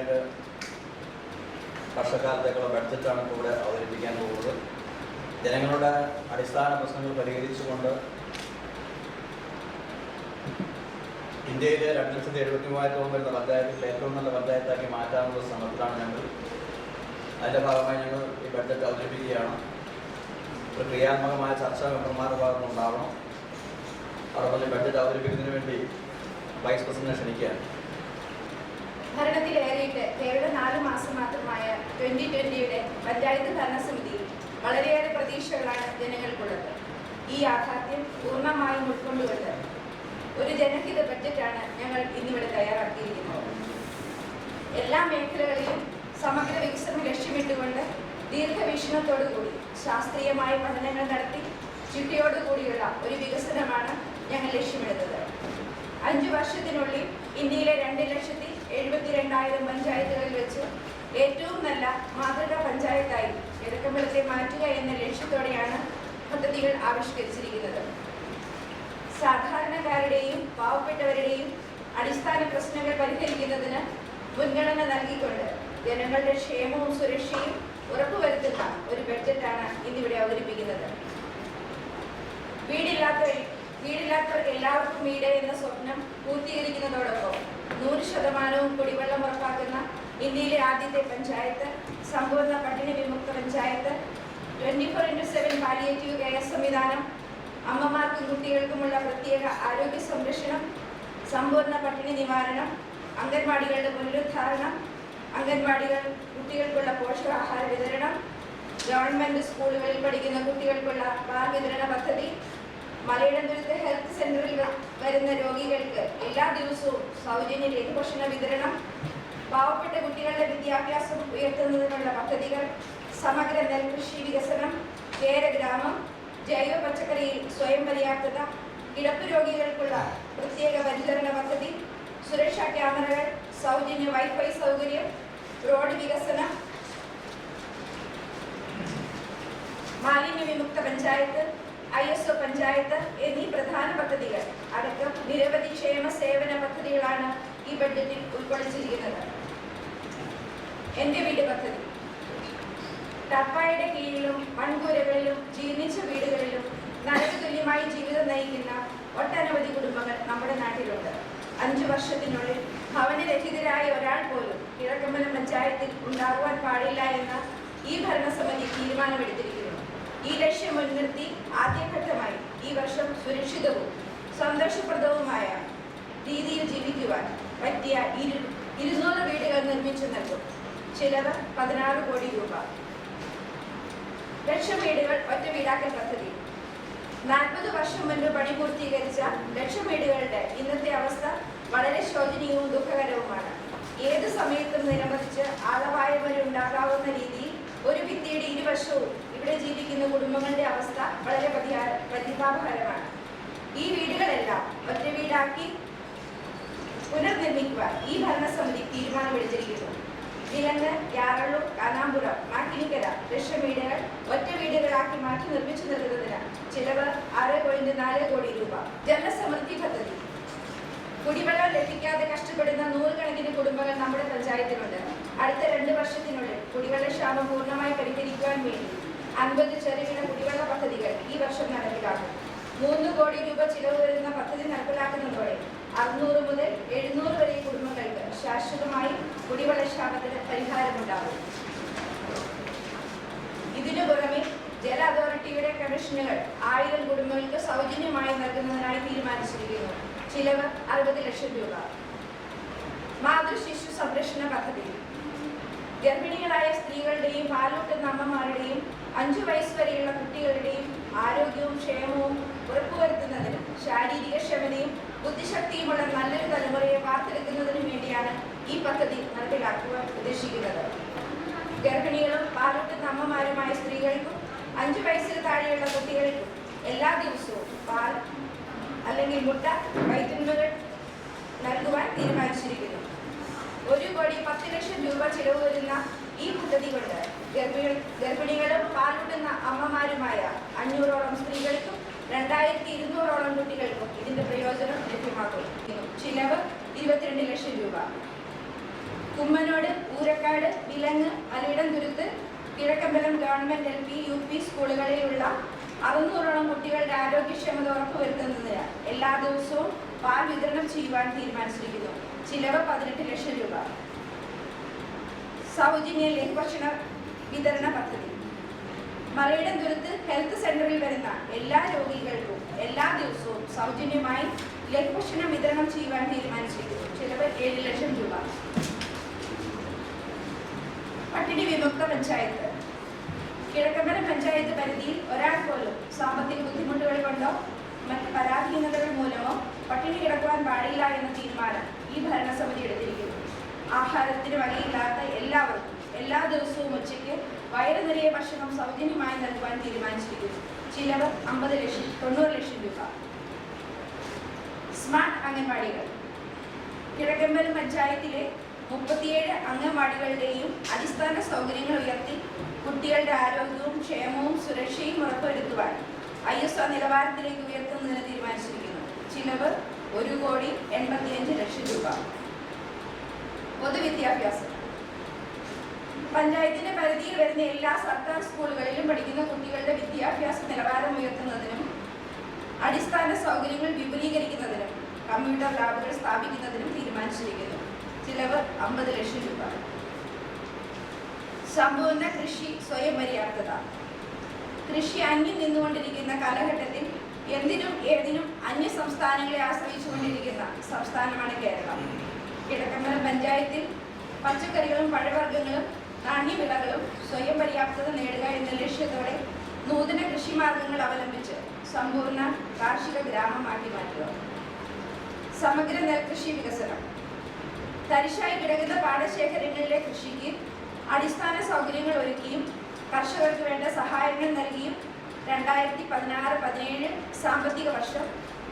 ആദ്യമായിട്ട് വർഷക്കാലത്തേക്കുള്ള ബഡ്ജറ്റാണ് ഇപ്പോൾ ഇവിടെ അവതരിപ്പിക്കാൻ പോകുന്നത്. ജനങ്ങളുടെ അടിസ്ഥാന പ്രശ്നങ്ങൾ പരിഹരിച്ചുകൊണ്ട് ഇന്ത്യയിലെ 2,73,000 വരുന്ന പഞ്ചായത്തുകൾ ഏറ്റവും നല്ല പഞ്ചായത്താക്കി മാറ്റാനുള്ള ശ്രമത്തിലാണ് ഞങ്ങൾ. അതിൻ്റെ ഭാഗമായി ഞങ്ങൾ ഈ ബഡ്ജറ്റ് അവതരിപ്പിക്കുകയാണ്. ഒരു ക്രിയാത്മകമായ ചർച്ച മെമ്പർമാരുടെ ഭാഗത്ത് ഉണ്ടാവണം. അതോടൊപ്പം ബഡ്ജറ്റ് അവതരിപ്പിക്കുന്നതിന് വേണ്ടി വൈസ് പ്രസിഡന്റിനെ ക്ഷണിക്കുകയാണ്. ഭരണത്തിലേറിയിട്ട് കേവലം 4 മാസം മാത്രമായ 2020 പഞ്ചായത്ത് ഭരണസമിതിയിൽ വളരെയേറെ പ്രതീക്ഷകളാണ് ജനങ്ങൾക്കുള്ളത്. ഈ യാഥാർത്ഥ്യം പൂർണ്ണമായും ഉൾക്കൊണ്ടുകൊണ്ട് ഒരു ജനഹിത ബഡ്ജറ്റാണ് ഞങ്ങൾ ഇന്നിവിടെ തയ്യാറാക്കിയിരിക്കുന്നത്. എല്ലാ മേഖലകളിലും സമഗ്ര വികസനം ലക്ഷ്യമിട്ടുകൊണ്ട് ദീർഘവീക്ഷണത്തോടുകൂടി ശാസ്ത്രീയമായ പഠനങ്ങൾ നടത്തി ചിട്ടയോടുകൂടിയുള്ള ഒരു വികസനമാണ് ഞങ്ങൾ ലക്ഷ്യമിടുന്നത്. 5 വർഷത്തിനുള്ളിൽ ഇന്ത്യയിലെ 2,72,000 പഞ്ചായത്തുകളിൽ വെച്ച് ഏറ്റവും നല്ല മാതൃകാ പഞ്ചായത്തായി കിഴക്കമ്പലത്തെ മാറ്റുക എന്ന ലക്ഷ്യത്തോടെയാണ് പദ്ധതികൾ ആവിഷ്കരിച്ചിരിക്കുന്നത്. സാധാരണക്കാരുടെയും പാവപ്പെട്ടവരുടെയും അടിസ്ഥാന പ്രശ്നങ്ങൾ പരിഹരിക്കുന്നതിന് മുൻഗണന നൽകിക്കൊണ്ട് ജനങ്ങളുടെ ക്ഷേമവും സുരക്ഷയും ഉറപ്പുവരുത്തുന്ന ഒരു ബഡ്ജറ്റാണ് ഇന്നിവിടെ അവതരിപ്പിക്കുന്നത്. വീടില്ലാത്തവർക്ക് എല്ലാവർക്കും വീട് എന്ന സ്വപ്നം പൂർത്തീകരിക്കുന്നതോടൊപ്പം 100% കുടിവെള്ളം ഉറപ്പാക്കുന്ന ഇന്ത്യയിലെ ആദ്യത്തെ പഞ്ചായത്ത്, സമ്പൂർണ്ണ പട്ടിണി വിമുക്ത പഞ്ചായത്ത്, 24/7 പാലിയേറ്റീവ് കെയർ സംവിധാനം, അമ്മമാർക്കും കുട്ടികൾക്കുമുള്ള പ്രത്യേക ആരോഗ്യ സംരക്ഷണം, സമ്പൂർണ്ണ പട്ടിണി നിവാരണം, അംഗൻവാടികളുടെ പുനരുദ്ധാരണം, അംഗൻവാടികൾ കുട്ടികൾക്കുള്ള പോഷകാഹാര വിതരണം, ഗവൺമെന്റ് സ്കൂളുകളിൽ പഠിക്കുന്ന കുട്ടികൾക്കുള്ള ബാഗ് വിതരണ പദ്ധതി, മലയിടത്തുരുത്ത് ഹെൽത്ത് സെന്ററിൽ വരുന്ന രോഗികൾക്ക് എല്ലാ ദിവസവും സൗജന്യ ലഘുഭക്ഷണ വിതരണം, പാവപ്പെട്ട കുട്ടികളുടെ വിദ്യാഭ്യാസം ഉയർത്തുന്നതിനുള്ള പദ്ധതികൾ, സമഗ്ര നെൽകൃഷി വികസനം, കേരഗ്രാമം, ജൈവ പച്ചക്കറിയിൽ സ്വയം പര്യാപ്തത, കിടപ്പ് രോഗികൾക്കുള്ള പ്രത്യേക പരിചരണ പദ്ധതി, സുരക്ഷാ ക്യാമറകൾ, സൗജന്യ വൈഫൈ സൗകര്യം, റോഡ് വികസനം, മാലിന്യ വിമുക്ത പഞ്ചായത്ത്, ISO പഞ്ചായത്ത് എന്നീ പ്രധാന പദ്ധതികൾ അടക്കം നിരവധി ക്ഷേമ സേവന പദ്ധതികളാണ് ഈ ബഡ്ജറ്റിൽ ഉൾക്കൊള്ളിച്ചിരിക്കുന്നത്. എന്റെ വീട് പദ്ധതി ടപ്പായുടെ കീഴിലും മൺകൂരകളിലും ജീർണിച്ച വീടുകളിലും നരക തുല്യമായി ജീവിതം നയിക്കുന്ന ഒട്ടനവധി കുടുംബങ്ങൾ നമ്മുടെ നാട്ടിലുണ്ട്. 5 വർഷത്തിനുള്ളിൽ ഭവനരഹിതരായ ഒരാൾ പോലും കിഴക്കമ്പലം പഞ്ചായത്തിൽ ഉണ്ടാകുവാൻ പാടില്ല എന്ന ഈ ഭരണസമിതി തീരുമാനമെടുത്തിരിക്കുന്നു. ഈ ലക്ഷ്യം മുൻനിർത്തി ആദ്യഘട്ടമായി ഈ വർഷം സുരക്ഷിതവും സന്തോഷപ്രദവുമായ രീതിയിൽ ജീവിക്കുവാൻ പറ്റിയ 200 വീടുകൾ നിർമ്മിച്ചു നൽകും. ചിലവ് 16 കോടി രൂപ. ലക്ഷം വീടുകൾ ഒറ്റ വീടാക്കൽ പദ്ധതി. 40 വർഷം മുൻപ് പണി പൂർത്തീകരിച്ച ലക്ഷം വീടുകളുടെ ഇന്നത്തെ അവസ്ഥ വളരെ ശോചനീയവും ദുഃഖകരവുമാണ്. ഏത് സമയത്തും നിരവധിച്ച് ആളപായവരുണ്ടാകാവുന്ന രീതിയിൽ ഒരു ഭിത്തിയുടെ ഇരുവശവും ഇവിടെ ജീവിക്കുന്ന കുടുംബങ്ങളുടെ അവസ്ഥ വളരെ പരിതാപകരമാണ്. ഈ വീടുകളെല്ലാം ഒറ്റ വീടാക്കി പുനർനിർമ്മിക്കുവാൻ ഈ ഭരണസമിതി തീരുമാനമെടുത്തിരിക്കുന്നു. വിലങ്ങ്, യാറള്ളൂർ, കാനാമ്പുറം, മാക്കിനിക്കര ലക്ഷം വീടുകൾ ഒറ്റ വീടുകളാക്കി മാറ്റി നിർമ്മിച്ചു നൽകുന്നതിന് ചിലവ് 6.4 കോടി രൂപ. ജലസമൃദ്ധി പദ്ധതി. കുടിവെള്ളം ലഭിക്കാതെ കഷ്ടപ്പെടുന്ന 100 കണക്കിന് കുടുംബങ്ങൾ നമ്മുടെ പഞ്ചായത്തിലുണ്ട്. അടുത്ത 2 വർഷത്തിനുള്ളിൽ കുടിവെള്ളക്ഷാമം പൂർണ്ണമായി പരിഹരിക്കുവാൻ വേണ്ടി 50 ചെറുകിട കുടിവെള്ള പദ്ധതികൾ ഈ വർഷം നടപ്പിലാക്കും. 3 കോടി രൂപ ചിലവ് വരുന്ന പദ്ധതി നടപ്പിലാക്കുന്നതോടെ 600 മുതൽ 700 വരെ കുടുംബങ്ങൾക്ക് ശാശ്വതമായി കുടിവെള്ളക്ഷാമത്തിന് പരിഹാരമുണ്ടാകും. ഇതിനു പുറമെ ജല അതോറിറ്റിയുടെ കണക്ഷനുകൾ 1000 കുടുംബങ്ങൾക്ക് സൗജന്യമായി നൽകുന്നതിനായി തീരുമാനിച്ചിരിക്കുന്നു. ചിലവ് 60 ലക്ഷം രൂപ. മാതൃശിശു സംരക്ഷണ പദ്ധതി. ഗർഭിണികളായ സ്ത്രീകളുടെയും പാലൂട്ടുന്ന അമ്മമാരുടെയും 5 വയസ്സ് വരെയുള്ള കുട്ടികളുടെയും ആരോഗ്യവും ക്ഷേമവും ഉറപ്പുവരുത്തുന്നതിനും ശാരീരികക്ഷമതയും ബുദ്ധിശക്തിയുമുള്ള നല്ലൊരു തലമുറയെ വാർത്തെടുക്കുന്നതിനും വേണ്ടിയാണ് ഈ പദ്ധതി നടപ്പിലാക്കുവാൻ ഉദ്ദേശിക്കുന്നത്. ഗർഭിണികളും പാലൂട്ടുന്ന അമ്മമാരുമായ സ്ത്രീകൾക്കും 5 വയസ്സിന് താഴെയുള്ള കുട്ടികൾക്കും എല്ലാ ദിവസവും പാൽ അല്ലെങ്കിൽ മുട്ട, വൈറ്റമിനുകൾ നൽകുവാൻ തീരുമാനിച്ചിരിക്കുന്നു. 1,10,00,000 രൂപ ചിലവ് വരുന്ന ഈ പദ്ധതി കൊണ്ട് ഗർഭിണികളും പാലൂട്ടുന്ന അമ്മമാരുമായ 500ഓളം സ്ത്രീകൾക്കും 2200ഓളം കുട്ടികൾക്കും ഇതിന്റെ പ്രയോജനം ലഭ്യമാക്കും. ചിലവ് 22 ലക്ഷം രൂപ. കുമ്മനോട്, ഊരക്കാട്, വിലങ്ങ്, മലയിടംതുരുത്ത്, കിഴക്കമ്പലം ഗവൺമെന്റ് LP, UP സ്കൂളുകളിലുള്ള 600ഓളം കുട്ടികളുടെ ആരോഗ്യക്ഷമത ഉറപ്പുവരുത്തുന്നതിന് എല്ലാ ദിവസവും പാൽ വിതരണം ചെയ്യുവാൻ തീരുമാനിച്ചിരിക്കുന്നു. ചിലവ് 18 ലക്ഷം രൂപ. സൗജന്യ ലഘുഭക്ഷണ വിതരണ പദ്ധതി. മലയിടംതുരുത്ത് ഹെൽത്ത് സെന്ററിൽ വരുന്ന എല്ലാ രോഗികൾക്കും എല്ലാ ദിവസവും സൗജന്യമായി ലഘുഭക്ഷണം വിതരണം ചെയ്യുവാൻ തീരുമാനിച്ചിരിക്കുന്നു. ചിലവ് 7 ലക്ഷം രൂപ. പട്ടിണി വിമുക്ത പഞ്ചായത്ത്. കിഴക്കമ്പലം പഞ്ചായത്ത് പരിധിയിൽ ഒരാൾ പോലും സാമ്പത്തിക ബുദ്ധിമുട്ടുകൾ കൊണ്ടോ മറ്റ് പരാധീനതകൾ മൂലമോ പട്ടിണി കിടക്കുവാൻ പാടില്ല എന്ന തീരുമാനം ഈ ഭരണസമിതി എടുത്തിരിക്കുന്നു. ആഹാരത്തിന് വകയില്ലാത്ത എല്ലാവർക്കും എല്ലാ ദിവസവും ഉച്ചയ്ക്ക് വയറ് നിറയെ ഭക്ഷണം സൗജന്യമായി നൽകുവാൻ തീരുമാനിച്ചിരിക്കുന്നു. ചിലവ് 90 ലക്ഷം രൂപ. സ്മാർട്ട് അംഗൻവാടികൾ. കിഴക്കമ്പലം പഞ്ചായത്തിലെ 37 അംഗൻവാടികളുടെയും അടിസ്ഥാന സൗകര്യങ്ങൾ ഉയർത്തി കുട്ടികളുടെ ആരോഗ്യവും ക്ഷേമവും സുരക്ഷയും ഉറപ്പുവരുത്തുവാൻ ISO നിലവാരത്തിലേക്ക് ഉയർത്തുന്നതിന് തീരുമാനിച്ചിരിക്കുന്നു. ചിലവ് 1,85 ലക്ഷം രൂപ. പൊതുവിദ്യാഭ്യാസം. പഞ്ചായത്തിന്റെ പരിധിയിൽ വരുന്ന എല്ലാ സർക്കാർ സ്കൂളുകളിലും പഠിക്കുന്ന കുട്ടികളുടെ വിദ്യാഭ്യാസ നിലവാരം ഉയർത്തുന്നതിനും അടിസ്ഥാന സൗകര്യങ്ങൾ വിപുലീകരിക്കുന്നതിനും കമ്പ്യൂട്ടർ ലാബുകൾ സ്ഥാപിക്കുന്നതിനും തീരുമാനിച്ചിരിക്കുന്നു. ചിലവ് 50 ലക്ഷം രൂപ. സമ്പൂർണ്ണ കൃഷി സ്വയം പര്യാപ്തത. കൃഷി അന്യം നിന്നുകൊണ്ടിരിക്കുന്ന കാലഘട്ടത്തിൽ എന്തിനും ഏതിനും അന്യ സംസ്ഥാനങ്ങളെ ആശ്രയിച്ചുകൊണ്ടിരിക്കുന്ന സംസ്ഥാനമാണ് കേരളം. കിഴക്കമ്പലം പഞ്ചായത്തിൽ പച്ചക്കറികളും പഴവർഗ്ഗങ്ങളും നാണ്യവിളകളും സ്വയം പര്യാപ്തത നേടുക എന്ന ലക്ഷ്യത്തോടെ നൂതന കൃഷിമാർഗങ്ങൾ അവലംബിച്ച് സമ്പൂർണ്ണ കാർഷിക ഗ്രാമമാക്കി മാറ്റുക. സമഗ്ര നെൽകൃഷി വികസനം. തരിശായി കിടക്കുന്ന പാടശേഖരങ്ങളിലെ കൃഷിക്ക് അടിസ്ഥാന സൗകര്യങ്ങൾ ഒരുക്കിയും കർഷകർക്ക് വേണ്ട സഹായങ്ങൾ നൽകിയും 2016-17 സാമ്പത്തിക വർഷം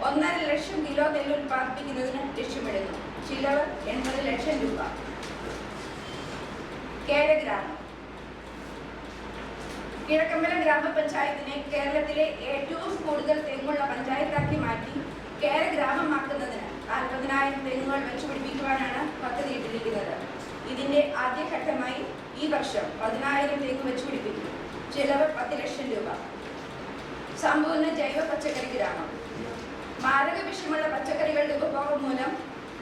1.5 ലക്ഷം കിലോ നെല്ല് ഉൽപ്പാദിപ്പിക്കുന്നതിന് ലക്ഷ്യമിടുന്നു. ചിലവ് 80 ലക്ഷം രൂപ. കേരഗ്രാമം. കിഴക്കമ്പലം ഗ്രാമപഞ്ചായത്തിനെ കേരളത്തിലെ ഏറ്റവും കൂടുതൽ തെങ്ങുള്ള പഞ്ചായത്താക്കി മാറ്റി കേരഗ്രാമമാക്കുന്നതിന് 40,000 തെങ്ങുകൾ വെച്ചുപിടിപ്പിക്കുവാനാണ് പദ്ധതിയിട്ടിരിക്കുന്നത്. ഇതിന്റെ ആദ്യഘട്ടമായി ഈ വർഷം 10,000 തെങ്ങ് വെച്ചുപിടിപ്പിക്കും. ചിലവ് 10 ലക്ഷം രൂപ. സമ്പൂർണ്ണ ജൈവ പച്ചക്കറി ഗ്രാമം. മാരക വിഷമുള്ള പച്ചക്കറികളുടെ ഉപഭോഗം മൂലം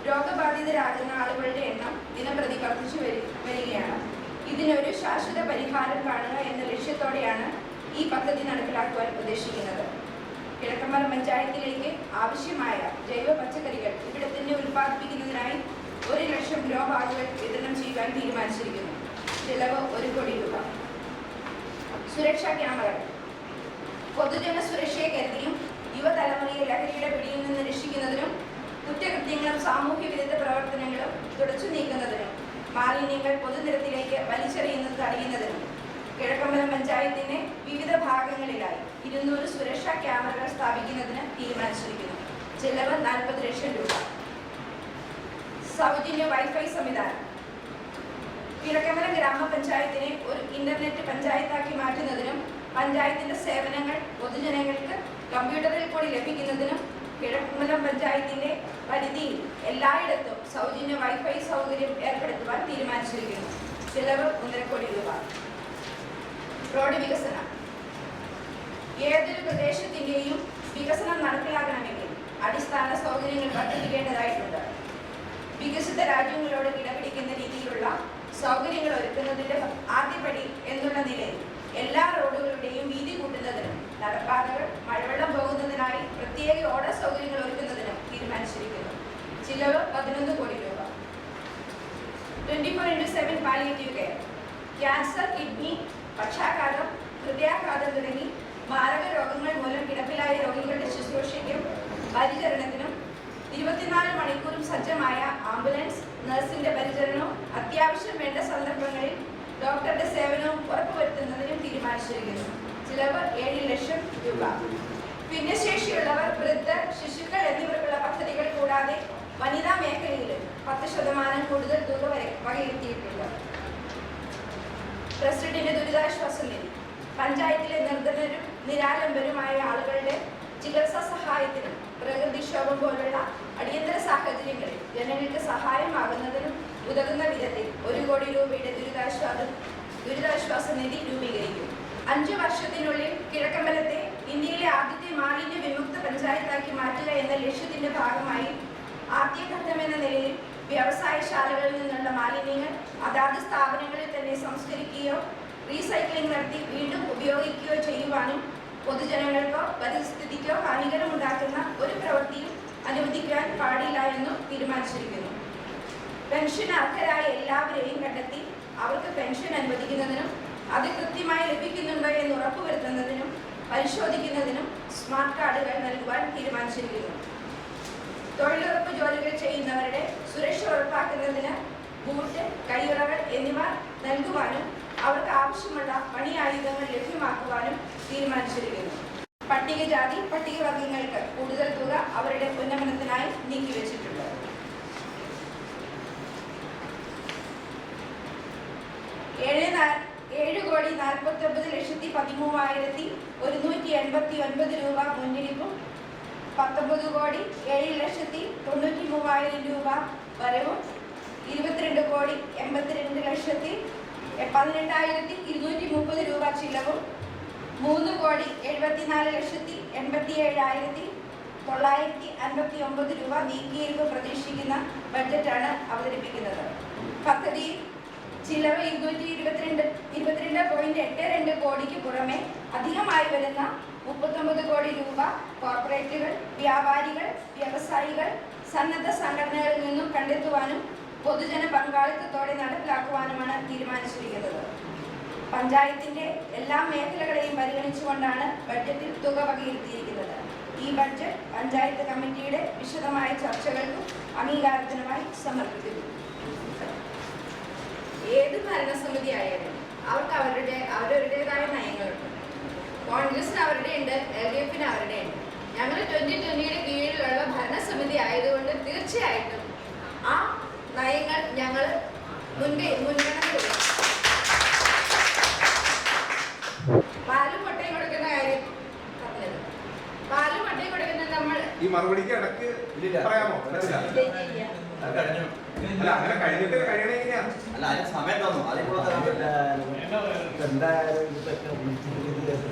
രോഗബാധിതരാകുന്ന ആളുകളുടെ എണ്ണം ദിനംപ്രതി വർദ്ധിച്ചു വരികയാണ്. ഇതിനൊരു ശാശ്വത പരിഹാരം കാണുക എന്ന ലക്ഷ്യത്തോടെയാണ് ഈ പദ്ധതി നടപ്പിലാക്കുവാൻ ഉദ്ദേശിക്കുന്നത്. കിഴക്കമ്പലം പഞ്ചായത്തിലേക്ക് ആവശ്യമായ ജൈവ പച്ചക്കറികൾ ഇവിടെ തന്നെ ഉൽപ്പാദിപ്പിക്കുന്നതിനായി 1 ലക്ഷം ഗ്രോ ബാഗുകൾ വിതരണം ചെയ്യുവാൻ തീരുമാനിച്ചിരിക്കുന്നു. ചിലവ് 1 കോടി രൂപ. സുരക്ഷാ ക്യാമറകൾ. പൊതുജന സുരക്ഷയെ കരുതിയും യുവതലമുറയെ ലഹരിയുടെ പിടിയിൽ നിന്ന് രക്ഷിക്കുന്നതിനും കുറ്റകൃത്യങ്ങളും സാമൂഹ്യ വിരുദ്ധ പ്രവർത്തനങ്ങളും തുടച്ചു നീക്കുന്നതിനും മാലിന്യങ്ങൾ പൊതുനിരത്തിലേക്ക് വലിച്ചെറിയുന്നത് തടയുന്നതിനും കിഴക്കമ്പലം പഞ്ചായത്തിന്റെ വിവിധ ഭാഗങ്ങളിലായി 200 സുരക്ഷാ ക്യാമറകൾ സ്ഥാപിക്കുന്നതിന് തീരുമാനിച്ചിരിക്കുന്നു. ചിലവ് 40 ലക്ഷം രൂപ. സൗജന്യ വൈഫൈ സംവിധാനം. കിഴക്കമ്പലം ഗ്രാമപഞ്ചായത്തിനെ ഒരു ഇന്റർനെറ്റ് പഞ്ചായത്താക്കി മാറ്റുന്നതിനും പഞ്ചായത്തിന്റെ സേവനങ്ങൾ പൊതുജനങ്ങൾക്ക് കമ്പ്യൂട്ടറിൽ കൂടി ലഭിക്കുന്നതിനും കിഴക്കമ്പലം പഞ്ചായത്തിന്റെ പരിധിയിൽ എല്ലായിടത്തും സൗജന്യ വൈഫൈ സൗകര്യം ഏർപ്പെടുത്തുവാൻ തീരുമാനിച്ചിരിക്കുന്നു. ചിലവ് 1.5 കോടി രൂപ. റോഡ് വികസനം. ഏതൊരു പ്രദേശത്തിന്റെയും വികസനം നടപ്പിലാക്കണമെങ്കിൽ അടിസ്ഥാന സൗകര്യങ്ങൾ വർദ്ധിപ്പിക്കേണ്ടതായിട്ടുണ്ട്. വികസിത രാജ്യങ്ങളോട് കിടപിടിക്കുന്ന രീതിയിലുള്ള സൗകര്യങ്ങൾ ഒരുക്കുന്നതിന്റെ ആദ്യപടി എന്നുള്ള നിലയിൽ എല്ലാ റോഡുകളുടെയും വീതി കൂട്ടുന്നതിനും നടപ്പാതകൾ മഴവെള്ളം പോകുന്നതിനായി പ്രത്യേക ഓട സൗകര്യങ്ങൾ ഒരുക്കുന്നതിനും തീരുമാനിച്ചിരിക്കുന്നു. ചിലവ് 11 കോടി രൂപ. 24/7 പാലിയേറ്റീവ് കെയർ. ക്യാൻസർ, കിഡ്നി, പക്ഷാഘാതം, ഹൃദയാഘാതം തുടങ്ങി മാരക രോഗങ്ങൾ മൂലം കിടപ്പിലായ രോഗികളുടെ ശുശ്രൂഷയ്ക്കും പരിചരണത്തിനും 24 മണിക്കൂറും സജ്ജമായ ആംബുലൻസ്, നഴ്സിന്റെ പരിചരണവും അത്യാവശ്യം വേണ്ട സന്ദർഭങ്ങളിൽ ഡോക്ടറുടെ സേവനവും ഉറപ്പുവരുത്തുന്നതിനും തീരുമാനിച്ചിരിക്കുന്നു. ചിലവ് 7 ലക്ഷം രൂപ. ഭിന്നശേഷിയുള്ളവർ, വൃദ്ധർ, ശിശുക്കൾ എന്നിവർക്കുള്ള പദ്ധതികൾ കൂടാതെ വനിതാ മേഖലയിലും 10% കൂടുതൽ തുക വകയിരുത്തിയിട്ടുണ്ട്. പ്രസിഡന്റ് ദുരിതാശ്വാസ നിധി. പഞ്ചായത്തിലെ നിർധനരും നിരാലംബരുമായ ആളുകളുടെ ചികിത്സാ സഹായത്തിനും പ്രകൃതിക്ഷോഭം പോലുള്ള അടിയന്തര സാഹചര്യങ്ങളിൽ ജനങ്ങൾക്ക് സഹായമാകുന്നതിനും ഉതകുന്ന വിധത്തിൽ 1 കോടി രൂപയുടെ ദുരിതാശ്വാസ നിധി രൂപീകരിക്കും. 5 വർഷത്തിനുള്ളിൽ കിഴക്കമ്പലത്തെ ഇന്ത്യയിലെ ആദ്യത്തെ മാലിന്യ വിമുക്ത പഞ്ചായത്താക്കി മാറ്റുക എന്ന ലക്ഷ്യത്തിന്റെ ഭാഗമായി ആദ്യഘട്ടമെന്ന നിലയിൽ വ്യവസായശാലകളിൽ നിന്നുള്ള മാലിന്യങ്ങൾ അതാത് സ്ഥാപനങ്ങളിൽ തന്നെ സംസ്കരിക്കുകയോ റീസൈക്ലിംഗ് നടത്തി വീണ്ടും ഉപയോഗിക്കുകയോ ചെയ്യുവാനും പൊതുജനങ്ങൾക്കോ പരിസ്ഥിതിക്കോ ഹാനികരമുണ്ടാക്കുന്ന ഒരു പ്രവൃത്തിയും അനുവദിക്കാൻ പാടില്ല എന്നും തീരുമാനിച്ചിരിക്കുന്നു. പെൻഷൻ അർഹരായ എല്ലാവരെയും കണ്ടെത്തി അവർക്ക് പെൻഷൻ അനുവദിക്കുന്നതിനും അത് കൃത്യമായി ലഭിക്കുന്നുണ്ടോ എന്ന് ഉറപ്പുവരുത്തുന്നതിനും പരിശോധിക്കുന്നതിനും സ്മാർട്ട് കാർഡുകൾ നൽകുവാൻ തീരുമാനിച്ചിരിക്കുന്നു. തൊഴിലുറപ്പ് ജോലികൾ ചെയ്യുന്നവരുടെ സുരക്ഷ ഉറപ്പാക്കുന്നതിന് ബൂട്ട്, കൈയുറകൾ എന്നിവ നൽകുവാനും അവർക്ക് ആവശ്യമുള്ള പണിയായുധങ്ങൾ ലഭ്യമാക്കുവാനും തീരുമാനിച്ചിരിക്കുന്നു. പട്ടികജാതി പട്ടികവർഗങ്ങൾക്ക് കൂടുതൽ തുക അവരുടെ ഉന്നമനത്തിനായി നീക്കിവെച്ചിട്ടുണ്ട്. 7,49,189 രൂപ മുൻഗണിപ്പും 19,07,93,000 രൂപ വരവും 22,82,18,230 രൂപ ചിലവും 3,74,87,959 രൂപ നീക്കിയിരിപ്പ് പ്രതീക്ഷിക്കുന്ന ബഡ്ജറ്റാണ് അവതരിപ്പിക്കുന്നത്. പദ്ധതി ചിലവ് 222.82 കോടിക്ക് പുറമെ അധികമായി വരുന്ന 39 കോടി രൂപ കോർപ്പറേറ്റുകൾ, വ്യാപാരികൾ, വ്യവസായികൾ, സന്നദ്ധ സംഘടനകളിൽ നിന്നും കണ്ടെത്തുവാനും പൊതുജന പങ്കാളിത്തത്തോടെ നടപ്പിലാക്കുവാനുമാണ് തീരുമാനിച്ചിരിക്കുന്നത്. പഞ്ചായത്തിന്റെ എല്ലാ മേഖലകളെയും പരിഗണിച്ചുകൊണ്ടാണ് ബഡ്ജറ്റിൽ തുക വകയിരുത്തിയിരിക്കുന്നത്. ഈ ബഡ്ജറ്റ് പഞ്ചായത്ത് കമ്മിറ്റിയുടെ വിശദമായ ചർച്ചകൾക്കും അംഗീകാരത്തിനുമായി സമർപ്പിക്കുന്നു. ഏത് ഭരണസമിതി ആയാലും അവർക്ക് അവരുടേതായ നയങ്ങളുണ്ട്. കോൺഗ്രസിന് അവരുടെ ഉണ്ട്, LDFന് അവരുടെ ഉണ്ട്. ഞങ്ങൾ 2020 കീഴിലുള്ള ഭരണസമിതി ആയതുകൊണ്ട് തീർച്ചയായിട്ടും ആ നയങ്ങൾ ഞങ്ങൾ മുൻഗണന കൊടുക്കും. പാലും മുട്ടയും കൊടുക്കുന്ന കാര്യം പറഞ്ഞത്, പാലും മുട്ടയും കൊടുക്കുന്ന നമ്മൾ ഈ മറുപടിക്ക് ഇടയ്ക്ക് പറയാമോ? അല്ല, അങ്ങനെ കഴിഞ്ഞിട്ട് കഴിയണ എങ്ങനെയാണ്? അല്ല, അതിന് സമയം തന്നു. അതിൽ കൂടെ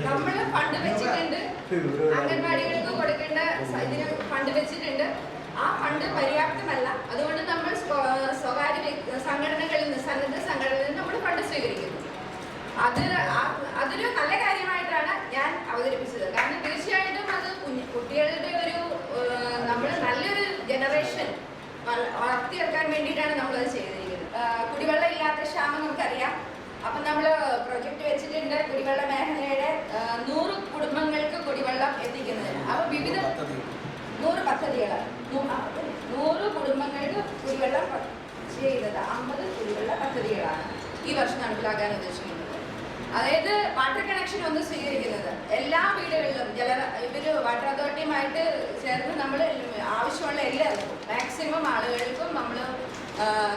നമ്മൾ ഫണ്ട് വെച്ചിട്ടുണ്ട്. അംഗൻവാടികൾക്ക് കൊടുക്കേണ്ട ഇതിന് ഫണ്ട് വെച്ചിട്ടുണ്ട്. ആ ഫണ്ട് പര്യാപ്തമല്ല. അതുകൊണ്ട് നമ്മൾ സ്വകാര്യ സംഘടനകളിൽ നിന്ന്, സന്നദ്ധ സംഘടനകളിൽ നിന്ന് നമ്മൾ ഫണ്ട് സ്വീകരിക്കുന്നു. അതൊരു നല്ല കാര്യമായിട്ടാണ് ഞാൻ അവതരിപ്പിച്ചത്. കാരണം തീർച്ചയായിട്ടും അത് കുട്ടികളുടെ ഒരു നമ്മൾ നല്ലൊരു ജനറേഷൻ വളർത്തിയെടുക്കാൻ വേണ്ടിയിട്ടാണ് നമ്മളത് ചെയ്തിരിക്കുന്നത്. കുടിവെള്ളം ഇല്ലാത്ത ക്ഷാമം നമുക്കറിയാം. അപ്പം നമ്മൾ പ്രൊജക്റ്റ് വെച്ചിട്ടുണ്ട് കുടിവെള്ള മേഖലയുടെ 100 കുടുംബങ്ങൾക്ക് കുടിവെള്ളം എത്തിക്കുന്നതിന്. അപ്പോൾ വിവിധ 100 പദ്ധതികൾ, 100 കുടുംബങ്ങൾക്ക് കുടിവെള്ളം ചെയ്യുന്നത് 50 കുടിവെള്ള പദ്ധതികളാണ് ഈ വർഷം നടപ്പിലാക്കാൻ ഉദ്ദേശിക്കുന്നത്. അതായത് വാട്ടർ കണക്ഷൻ ഒന്ന് സ്വീകരിക്കുന്നത് എല്ലാ വീടുകളിലും ഇവര് വാട്ടർ അതോറിറ്റിയുമായിട്ട് ചേർന്ന് നമ്മൾ ആവശ്യമുള്ള എല്ലാവർക്കും മാക്സിമം ആളുകൾക്കും നമ്മൾ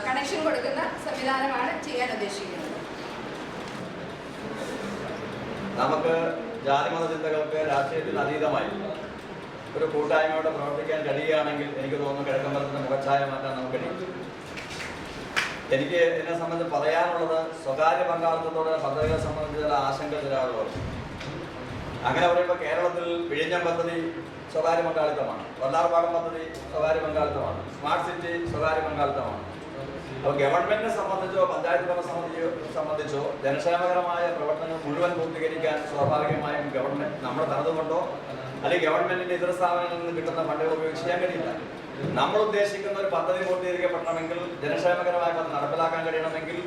കണക്ഷൻ കൊടുക്കുന്ന സംവിധാനമാണ് ചെയ്യാൻ ഉദ്ദേശിക്കുന്നത്. നമുക്ക് ജാതിമത ചിന്തകൾക്ക് രാഷ്ട്രീയത്തിന് അതീതമായി ഒരു കൂട്ടായ്മയോടെ പ്രവർത്തിക്കാൻ കഴിയുകയാണെങ്കിൽ എനിക്ക് തോന്നുന്നു കിഴക്കമ്പലത്തിന്റെ മുഖച്ഛായ മാറ്റാൻ നമുക്ക് കഴിയും. എനിക്ക് ഇതിനെ സംബന്ധിച്ച് പറയാനുള്ളത്, സ്വകാര്യ പങ്കാളിത്തത്തോടെ പദ്ധതികളെ സംബന്ധിച്ച് ചില ആശങ്ക ചില ആളുകൾ. അങ്ങനെ പറയുമ്പോൾ കേരളത്തിൽ വിഴിഞ്ഞം പദ്ധതി സ്വകാര്യ പങ്കാളിത്തമാണ്, വല്ലാർപാടം പദ്ധതി സ്വകാര്യ പങ്കാളിത്തമാണ്, സ്മാർട്ട് സിറ്റി സ്വകാര്യ പങ്കാളിത്തമാണ്. അപ്പോൾ ഗവൺമെന്റിനെ സംബന്ധിച്ചോ പഞ്ചായത്ത് ഭരണസമിതിയെ സംബന്ധിച്ചോ ജനക്ഷേമകരമായ പ്രവർത്തനങ്ങൾ മുഴുവൻ പൂർത്തീകരിക്കാൻ സ്വാഭാവികമായും ഗവൺമെന്റ് നമ്മുടെ തനതുകൊണ്ടോ അല്ലെങ്കിൽ ഗവൺമെന്റിന്റെ ഇതര സ്ഥാപനങ്ങളിൽ നിന്ന് കിട്ടുന്ന ഫണ്ടുകൾ ഉപയോഗിച്ച് ചെയ്യാൻ കഴിയില്ല. നമ്മൾ ഉദ്ദേശിക്കുന്ന ഒരു പദ്ധതി പൂർത്തീകരിക്കപ്പെടണമെങ്കിൽ, ജനക്ഷേമകരമായി അത് നടപ്പിലാക്കാൻ കഴിയണമെങ്കിൽ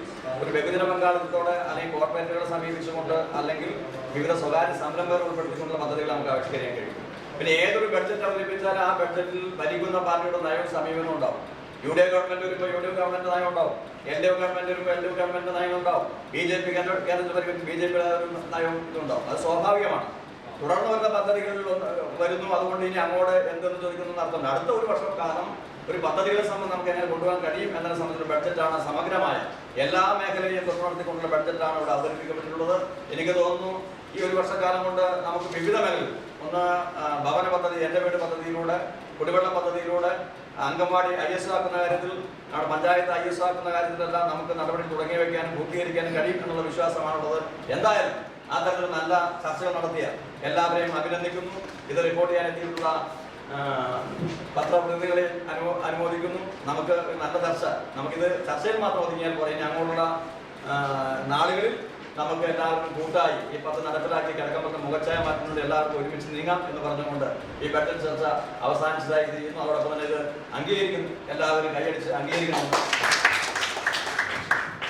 ഒരു ബഹുജന പങ്കാളിത്തത്തോടെ അല്ലെങ്കിൽ കോർപ്പറേറ്റുകളെ സമീപിച്ചുകൊണ്ട് അല്ലെങ്കിൽ വിവിധ സ്വകാര്യ സംരംഭങ്ങൾ ഉൾപ്പെടുത്തിക്കൊണ്ടുള്ള പദ്ധതികൾ നമുക്ക് ആവിഷ്കരിക്കാൻ കഴിയും. പിന്നെ ഏതൊരു ബഡ്ജറ്റ് അവതരിപ്പിച്ചാലും ആ ബഡ്ജറ്റിൽ ഭരിക്കുന്ന പാർട്ടിയുടെ നയവും സമീപനവും ഉണ്ടാവും. UDF ഗവൺമെന്റ് വരുമ്പോൾ UDF ഗവൺമെന്റ് നയം ഉണ്ടാവും, LDF ഗവൺമെന്റ് വരുമ്പോൾ LDF ഗവൺമെന്റ് നയം ഉണ്ടാവും, BJP കേന്ദ്രത്തിൽ ഭരിക്കുന്ന BJPയുടെ നയവും ഇതുണ്ടാവും. അത് സ്വാഭാവികമാണ്. തുടർന്ന് വരുന്ന പദ്ധതികളിൽ വരുന്നു. അതുകൊണ്ട് ഇനി അങ്ങോട്ട് എന്തെന്ന് ചോദിക്കുന്ന അർത്ഥം അടുത്ത ഒരു വർഷക്കാലം ഒരു പദ്ധതികളെ സംബന്ധിച്ച് നമുക്ക് എങ്ങനെ കൊണ്ടുപോകാൻ കഴിയും എന്നതിനെ സംബന്ധിച്ച ബഡ്ജറ്റാണ്. സമഗ്രമായ എല്ലാ മേഖലയെയും തൊട്ടുനടത്തിക്കൊണ്ടുള്ള ബഡ്ജറ്റാണ് ഇവിടെ അവതരിപ്പിക്കപ്പെട്ടിട്ടുള്ളത്. എനിക്ക് തോന്നുന്നു ഈ ഒരു വർഷക്കാലം കൊണ്ട് നമുക്ക് വിവിധ മേഖലകൾ, ഒന്ന് ഭവന പദ്ധതി, എൻ്റെ വീട് പദ്ധതിയിലൂടെ, കുടിവെള്ള പദ്ധതിയിലൂടെ, അംഗൻവാടി IS ആക്കുന്ന കാര്യത്തിൽ, നമ്മുടെ പഞ്ചായത്ത് IS ആക്കുന്ന കാര്യത്തിലെല്ലാം നമുക്ക് നടപടി തുടങ്ങി വയ്ക്കാനും പൂർത്തീകരിക്കാനും കഴിയും എന്നുള്ള വിശ്വാസമാണുള്ളത്. എന്തായാലും ആ തരത്തിൽ നല്ല ചർച്ചകൾ നടത്തിയ എല്ലാവരെയും അഭിനന്ദിക്കുന്നു. ഇത് റിപ്പോർട്ട് ചെയ്യാൻ എത്തിയിട്ടുള്ള പത്രപ്രതിനിധികളെ അനുമോദിക്കുന്നു. നമുക്ക് നല്ല ചർച്ച, നമുക്കിത് ചർച്ചയിൽ മാത്രം ഒതുങ്ങിയാൽ പോലെ ഇനി അങ്ങോട്ടുള്ള നാളുകളിൽ നമുക്ക് എല്ലാവർക്കും കൂട്ടായി ഈ പദ്ധതി നടപ്പിലാക്കി കിടക്കമ്പക്കം മുഖച്ഛായ മാറ്റുന്നത് എല്ലാവർക്കും ഒരുമിച്ച് നീങ്ങാം എന്ന് പറഞ്ഞുകൊണ്ട് ഈ ബഡ്ജറ്റ് ചർച്ച അവസാനിച്ചതായി ചെയ്യുന്നു. അതോടൊപ്പം തന്നെ ഇത് അംഗീകരിക്കുന്നു, എല്ലാവരും കൈയടിച്ച് അംഗീകരിക്കണം.